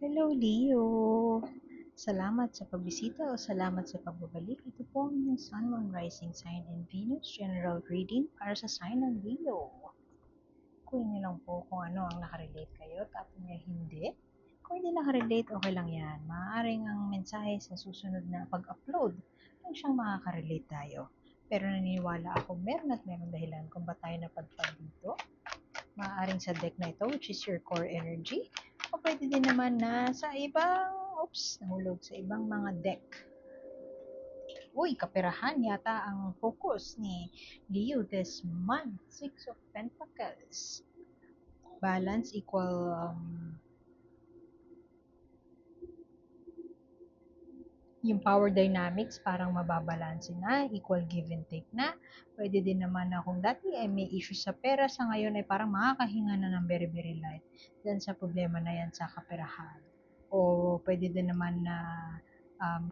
Hello, Leo. Salamat sa pagbisita o salamat sa pagbabalik. Ito po ang inyong Sun, Moon, Rising Sign and Venus General Reading para sa sign ng Leo. Kunin niyo lang po kung ano ang nakarelate kayo, tapos niya hindi. Kung hindi nakarelate, okay lang yan. Maaaring ang mensahe sa susunod na pag-upload ay siyang makaka-relate tayo. Pero naniniwala ako meron at meron dahilan kung ba't tayo napadpad dito. Maaaring sa deck na ito, which is your core energy. O pwede din naman na sa ibang, nahulog sa ibang mga deck. Uy, kaperahan yata ang focus ni Leo this month. Six of Pentacles. Balance equal yung power dynamics parang mababalanse na, equal give and take na. Pwede din naman na kung dati ay may issues sa pera, sa ngayon ay parang makakahinga na ng very very light dyan sa problema na yan sa kaperahan. O pwede din naman na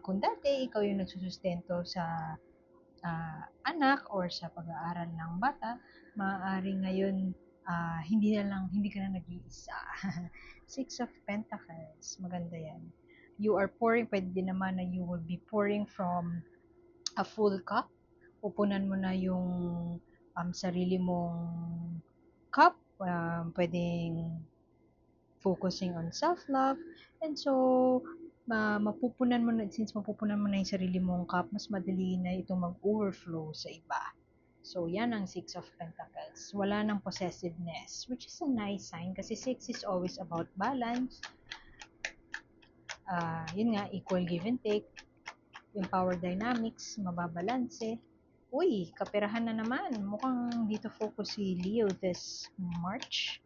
kung dati ikaw yung nagsusustento sa anak or sa pag-aaral ng bata, maaaring ngayon hindi ka na nag-iisa. Six of Pentacles, maganda yan. You are pouring, pwede din naman na you will be pouring from a full cup. Pupunan mo na yung sarili mong cup. Pwedeng focusing on self-love. And so, mapupunan mo na, since mapupunan mo na yung sarili mong cup, mas madali na itong mag-overflow sa iba. So, yan ang Six of Pentacles. Wala nang possessiveness, which is a nice sign kasi Six is always about balance. Yun nga, equal give and take. Yung power dynamics, mababalanse. Uy, kaperahan na naman. Mukhang dito focus si Leo this March.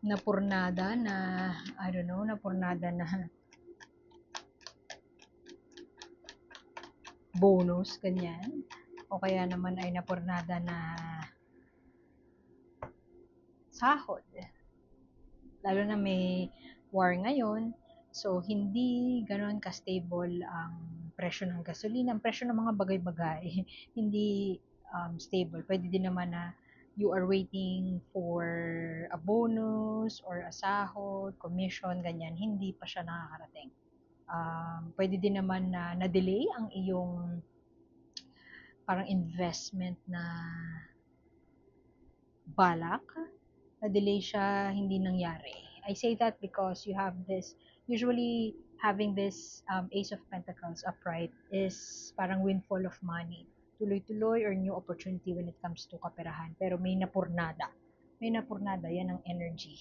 Napurnada na, I don't know, napurnada na bonus, ganyan. O kaya naman ay napurnada na sahod. Lalo na may war ngayon, so hindi ganoon ka-stable ang presyo ng gasolina, ang presyo ng mga bagay-bagay, hindi stable. Pwede din naman na you are waiting for a bonus or a sahod, commission, ganyan, hindi pa siya nakakarating. Pwede din naman na na-delay ang iyong parang investment na balak, na-delay siya, hindi nangyari. I say that because you have this, usually having this Ace of Pentacles upright is parang windfall of money. Tuloy-tuloy or new opportunity when it comes to kaperahan. Pero may napurnada. May napurnada, yan ang energy.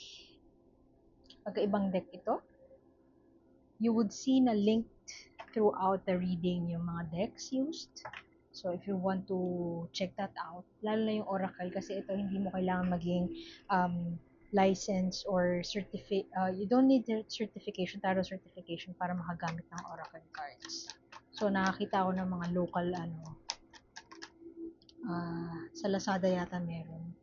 Pagkaibang deck ito, you would see na linked throughout the reading yung mga decks used. So, if you want to check that out, lalo na yung Oracle, kasi ito hindi mo kailangan maging license or you don't need the certification, tarot certification para makagamit ng Oracle cards. So, nakakita ko ng mga local, sa Lazada yata meron.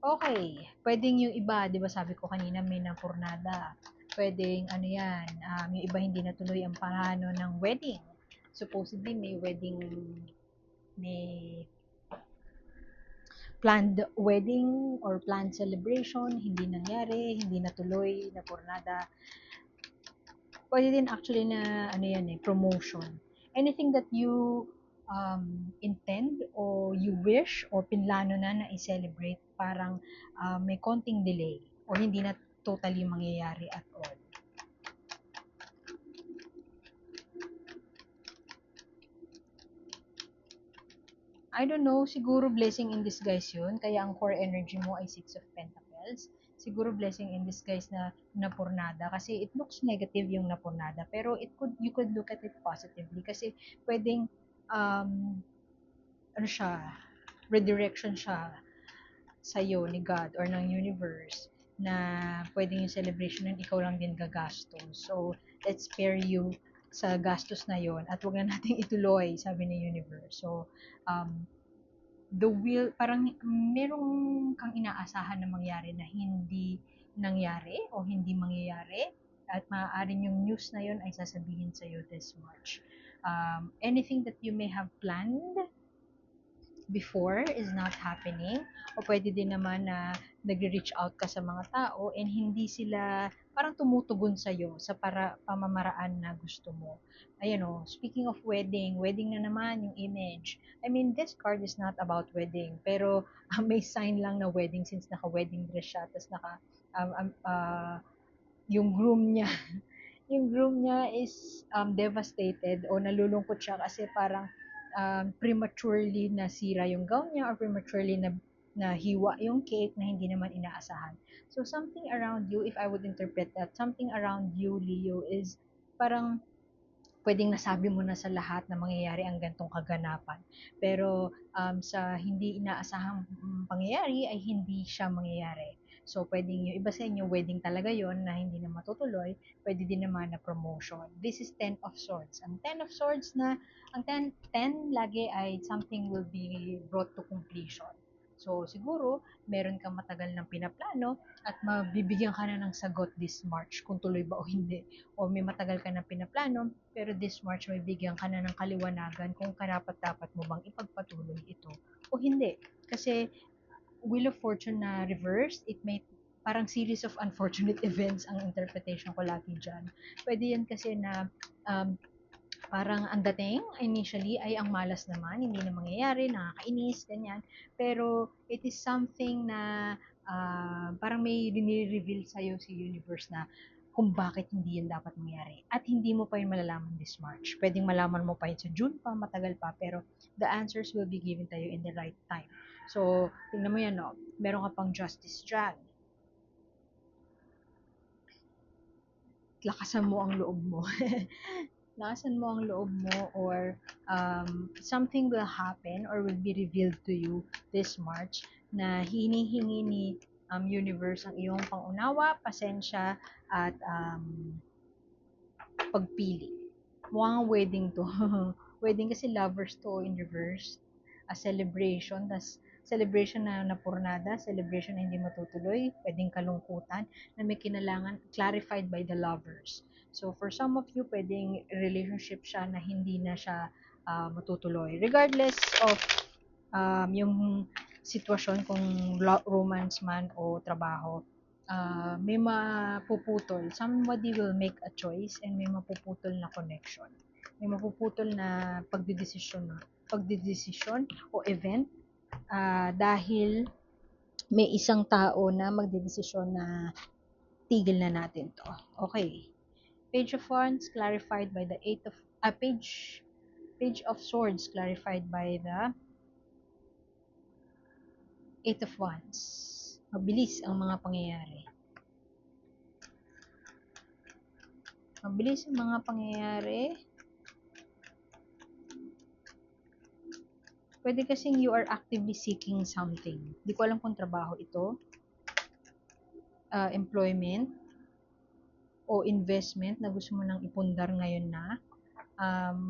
Okay, pwedeng yung iba, di ba sabi ko kanina may napurnada. Pwedeng ano yan, yung iba hindi natuloy ang plano ng wedding. Supposedly may planned wedding or planned celebration, hindi nangyari, hindi natuloy, napurnada. Pwede din actually na ano yan promotion. Anything that you intend o you wish o pinlano na i-celebrate, parang may konting delay o hindi na totally mangyayari at all. I don't know, siguro blessing in disguise yun, kaya ang core energy mo ay Six of Pentacles. Siguro blessing in disguise na napurnada kasi it looks negative yung napurnada, pero you could look at it positively kasi pwedeng ano siya, redirection siya sa'yo ni God or ng universe na pwedeng yung celebration nun ikaw lang din gagastos. So, let's spare you sa gastos na yon at wag na nating ituloy, sabi ni universe. So, the will, parang merong kang inaasahan na mangyari na hindi nangyari o hindi mangyayari at maaaring yung news na yon ay sasabihin sa'yo this March. Anything that you may have planned before is not happening, o pwede din naman na nagre-reach out ka sa mga tao and hindi sila parang tumutugon sa'yo sa pamamaraan na gusto mo. Ayan o, speaking of wedding, wedding na naman yung image. I mean, this card is not about wedding, pero may sign lang na wedding since naka-wedding dress siya, tapos um, um, uh, yung groom niya, yung groom niya is devastated o nalulungkot siya kasi parang prematurely nasira yung gown niya or prematurely nahiwa yung cake na hindi naman inaasahan. So something around you, if I would interpret that, something around you, Leo, is parang pwedeng nasabi mo na sa lahat na mangyayari ang gantong kaganapan. Pero sa hindi inaasahang pangyayari ay hindi siya mangyayari. So, pwedeng yung iba sa inyo, wedding talaga yon na hindi na matutuloy. Pwede din naman na promotion. This is Ten of Swords. Ang Ten of Swords na, ang ten lagi ay something will be brought to completion. So, siguro, meron kang matagal ng pinaplano at mabibigyan ka na ng sagot this March kung tuloy ba o hindi. O may matagal ka na pinaplano, pero this March may bigyan ka na ng kaliwanagan kung karapat-dapat mo bang ipagpatuloy ito o hindi. Kasi Wheel of Fortune na reverse, it may parang series of unfortunate events ang interpretation ko lagi dyan. Pwede yan kasi na um, parang ang dating initially ay ang malas naman, hindi na mangyayari, nakakainis, ganyan. Pero it is something na parang may rini-reveal sa'yo si universe na kung bakit hindi yan dapat mangyari. At hindi mo pa yun malalaman this March. Pwedeng malaman mo pa yun sa June pa, matagal pa, pero the answers will be given tayo in the right time. So, tingnan mo yan, no? Meron ka pang justice dyan. Lakasan mo ang loob mo. Lakasan mo ang loob mo or something will happen or will be revealed to you this March na hinihingi ni universe ang iyong pangunawa, pasensya at pagpili. Mukhang wedding to. Wedding kasi lovers to in reverse. A celebration, tas celebration na napurnada, celebration na hindi matutuloy, pwedeng kalungkutan na may kinalangan clarified by the lovers. So for some of you, pwedeng relationship siya na hindi na siya matutuloy. Regardless of yung sitwasyon kung romance man o trabaho, may mapuputol. Somebody will make a choice and may mapuputol na connection. May mapuputol na pagdidesisyon o event dahil may isang tao na magdedesisyon na tigil na natin to. Okay. Page of Wands clarified by the Page of Swords clarified by the Eight of Wands. Mabilis ang mga pangyayari. Mabilis ang mga pangyayari. Pwede kasing you are actively seeking something. Di ko alam kung trabaho ito, employment, o investment na gusto mo nang ipundar ngayon na.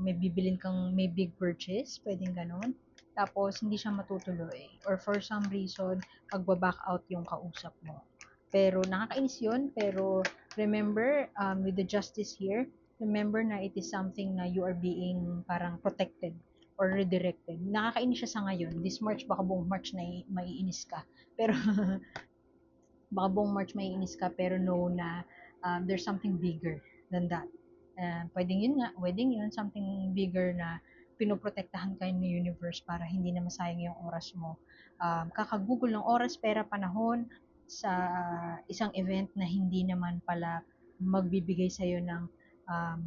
May bibilin kang, may big purchase, pwedeng ganon. Tapos, hindi siya matutuloy. Or for some reason, magbaback out yung kausap mo. Pero, nakakainis yun. Pero, remember, with the justice here, remember na it is something na you are being parang protected or redirected. Nakakainis siya sa ngayon. This March, baka buong March na maiinis ka. Pero, baka buong March maiinis ka, pero know na there's something bigger than that. Pwedeng yun nga, wedding yun, something bigger na pinoprotektahan kayo ng universe para hindi na masayang yung oras mo. Kakagugol ng oras, pera, panahon sa isang event na hindi naman pala magbibigay sa'yo ng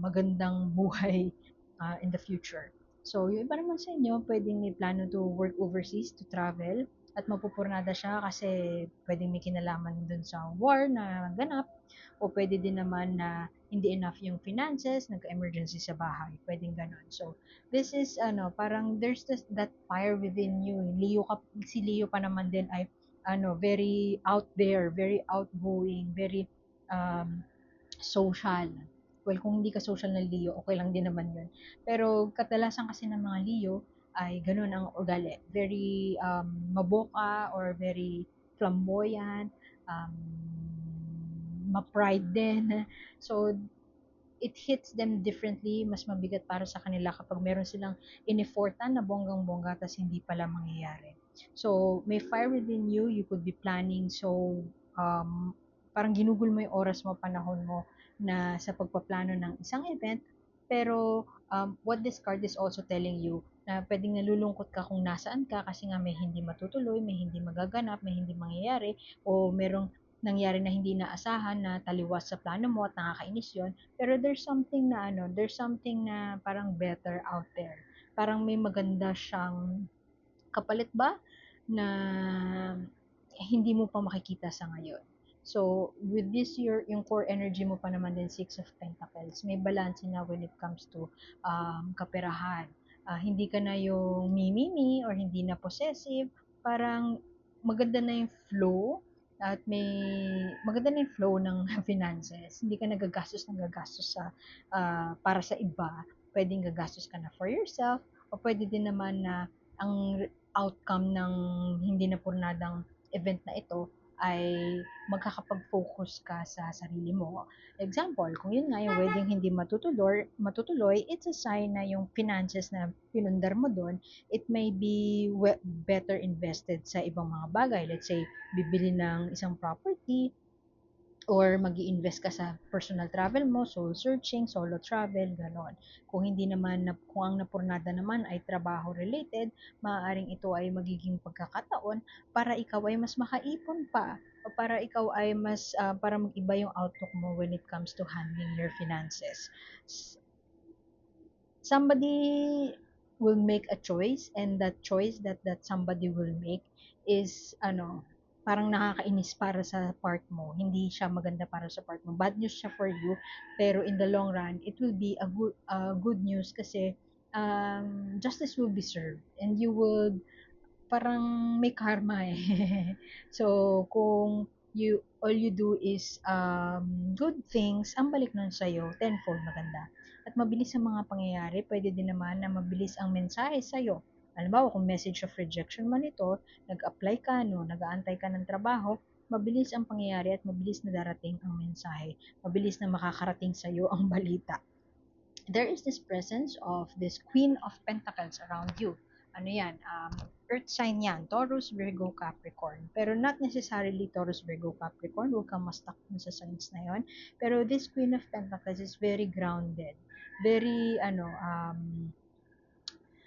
magandang buhay in the future. So, yung iba naman sa inyo, pwedeng may plano to work overseas, to travel, at mapupurnada siya kasi pwedeng may kinalaman dun sa war na ganap, o pwede din naman na hindi enough yung finances, nagka-emergency sa bahay, pwedeng ganon. So, this is, parang there's that fire within you. Si Leo pa naman din ay, very out there, very outgoing, very um, social. Well, kung hindi ka social na Leo, okay lang din naman yun. Pero kadalasan kasi ng mga Leo ay ganun ang ugali. Very maboka or very flamboyant, um, ma-pride din. So, it hits them differently, mas mabigat para sa kanila kapag meron silang in-effortan na bonggang-bongga tas hindi pala mangyayari. So, may fire within you, you could be planning, so parang ginugol mo yung oras mo, panahon mo na sa pagpaplano ng isang event, pero what this card is also telling you na pwedeng nalulungkot ka kung nasaan ka kasi nga may hindi matutuloy, may hindi magaganap, may hindi mangyayari, o merong nangyari na hindi naasahan na taliwas sa plano mo at nakakainis yon. Pero there's something na parang better out there. Parang may maganda siyang kapalit ba na hindi mo pa makikita sa ngayon. So, with this year, yung core energy mo pa naman din, Six of Pentacles, may balance na when it comes to kaperahan. Hindi ka na yung mimimi or hindi na possessive, parang maganda na yung flow at may maganda na yung flow ng finances. Hindi ka nagagastos sa para sa iba. Pwedeng gagastos ka na for yourself o pwede din naman na ang outcome ng hindi napurnadang event na ito ay magkakapag-focus ka sa sarili mo. Example, kung yun nga yung wedding hindi matutuloy, it's a sign na yung finances na pinundar mo doon, it may be better invested sa ibang mga bagay. Let's say, bibili ng isang property, or mag-i-invest ka sa personal travel mo, soul searching, solo travel, ganon. Kung hindi naman, kung ang napurnada naman ay trabaho related, maaaring ito ay magiging pagkakataon para ikaw ay mas makaipon pa, o para ikaw ay mas, para mag-iba yung outlook mo when it comes to handling your finances. Somebody will make a choice, and that choice that somebody will make is parang nakakainis para sa part mo, hindi siya maganda para sa part mo, bad news siya for you, pero in the long run it will be a good news kasi justice will be served and you will parang may karma eh. So, kung all you do is good things, ang balik nun sa'yo, tenfold maganda. At mabilis ang mga pangyayari, pwede din naman na mabilis ang mensahe sa'yo. Halimbawa, kung message of rejection man ito, nag-apply ka, no, nag-aantay ka ng trabaho, mabilis ang pangyayari at mabilis na darating ang mensahe. Mabilis na makakarating sa'yo ang balita. There is this presence of this Queen of Pentacles around you. Ano yan? Earth sign yan. Taurus, Virgo, Capricorn. Pero not necessarily Taurus, Virgo, Capricorn. Huwag kang ma-stuck sa signs na yon. Pero this Queen of Pentacles is very grounded. Very,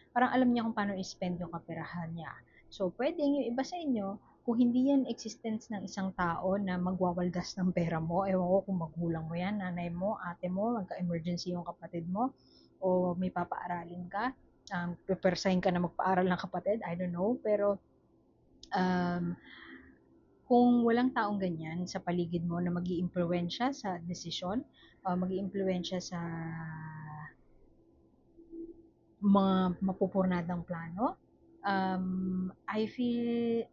parang alam niya kung paano i-spend yung kaperahan niya. So, pwedeng yung iba sa inyo, kung hindi yan existence ng isang tao na magwawaldas ng pera mo, ewan ko kung magulang mo yan, nanay mo, ate mo, magka-emergency yung kapatid mo, o may papaaralin ka, prepersahin ka na magpaaral ng kapatid, I don't know, pero um, kung walang taong ganyan sa paligid mo na mag-iimpluwensya sa desisyon, mag-iimpluwensya sa mga mapupurnadang plano, I feel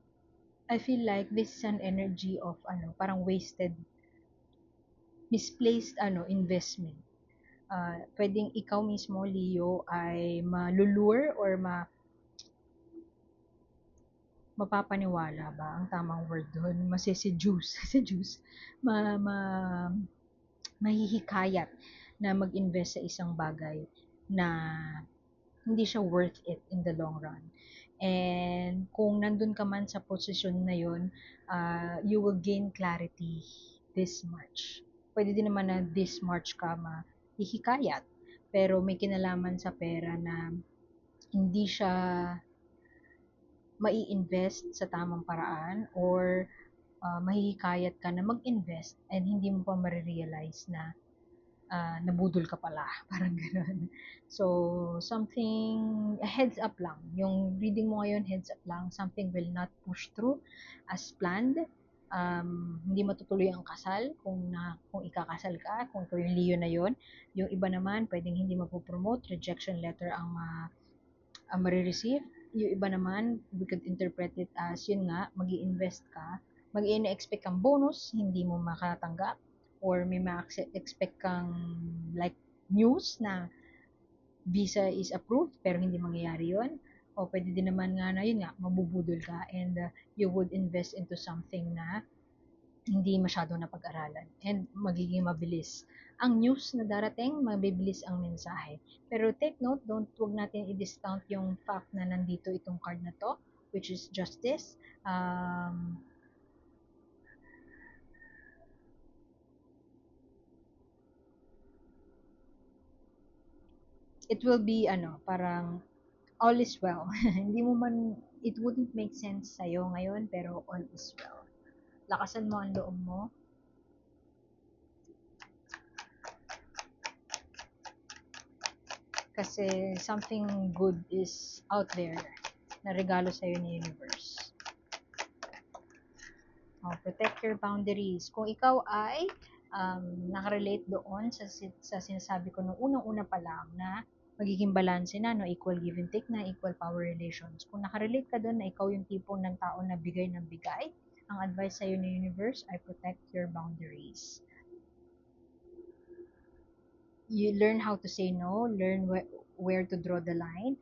like this is an energy of parang wasted, misplaced investment. Pwedeng ikaw mismo, Leo, ay malulure or mapapaniwala ba ang tamang word doon, masiseduce, seduce, mahihikayat na mag-invest sa isang bagay na hindi siya worth it in the long run. And kung nandun ka man sa posisyon na yun, you will gain clarity this March. Pwede din naman na this March ka mahihikayat, pero may kinalaman sa pera na hindi siya mai-invest sa tamang paraan, or mahihikayat ka na mag-invest and hindi mo pa marirealize na nabudol ka pala. Parang gano'n. So, heads up lang. Yung reading mo ngayon, heads up lang. Something will not push through as planned. Hindi matutuloy ang kasal kung ikakasal ka, kung ikaw yung Leo na yon. Yung iba naman, pwedeng hindi mapopromote, rejection letter ang marireceive. Yung iba naman, we could interpret it as, yun nga, mag-i-invest ka, mag-i-expect kang bonus, hindi mo makatanggap, or may ma-expect kang like news na visa is approved pero hindi mangyayari yon, o pwede din naman nga na yun nga mabubudol ka and you would invest into something na hindi masyado napag-aralan and magiging mabilis. Ang news na darating, mabibilis ang mensahe. Pero take note, wag natin i-discount yung fact na nandito itong card na to, which is justice. It will be parang all is well. Hindi mo man, it wouldn't make sense sa'yo ngayon, pero all is well. Lakasan mo ang loob mo. Kasi something good is out there na regalo sa'yo ni universe. Protect your boundaries. Kung ikaw ay nakarelate doon sa sinasabi ko nung unang-una pa lang na magiging balanse na, no? Equal give and take na, equal power relations. Kung nakarelate ka doon na ikaw yung tipong ng tao na bigay ng bigay, ang advice sa'yo ng universe ay protect your boundaries. You learn how to say no, learn where to draw the line.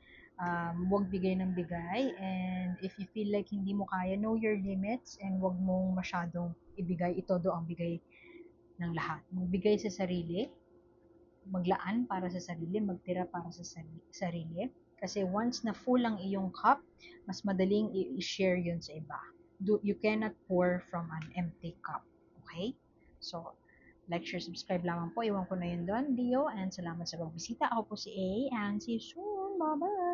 Huwag bigay ng bigay, and if you feel like hindi mo kaya, know your limits, and huwag mong masyadong ibigay, itodo ang bigay ng lahat. Magbigay sa sarili, maglaan para sa sarili, magtira para sa sarili. Kasi once na full ang iyong cup, mas madaling i-share yun sa iba. You cannot pour from an empty cup. Okay? So, like, share, subscribe lamang po. Iwan ko na yun doon, Dio. And salamat sa pagbisita. Ako po si A. And see you soon. Bye-bye!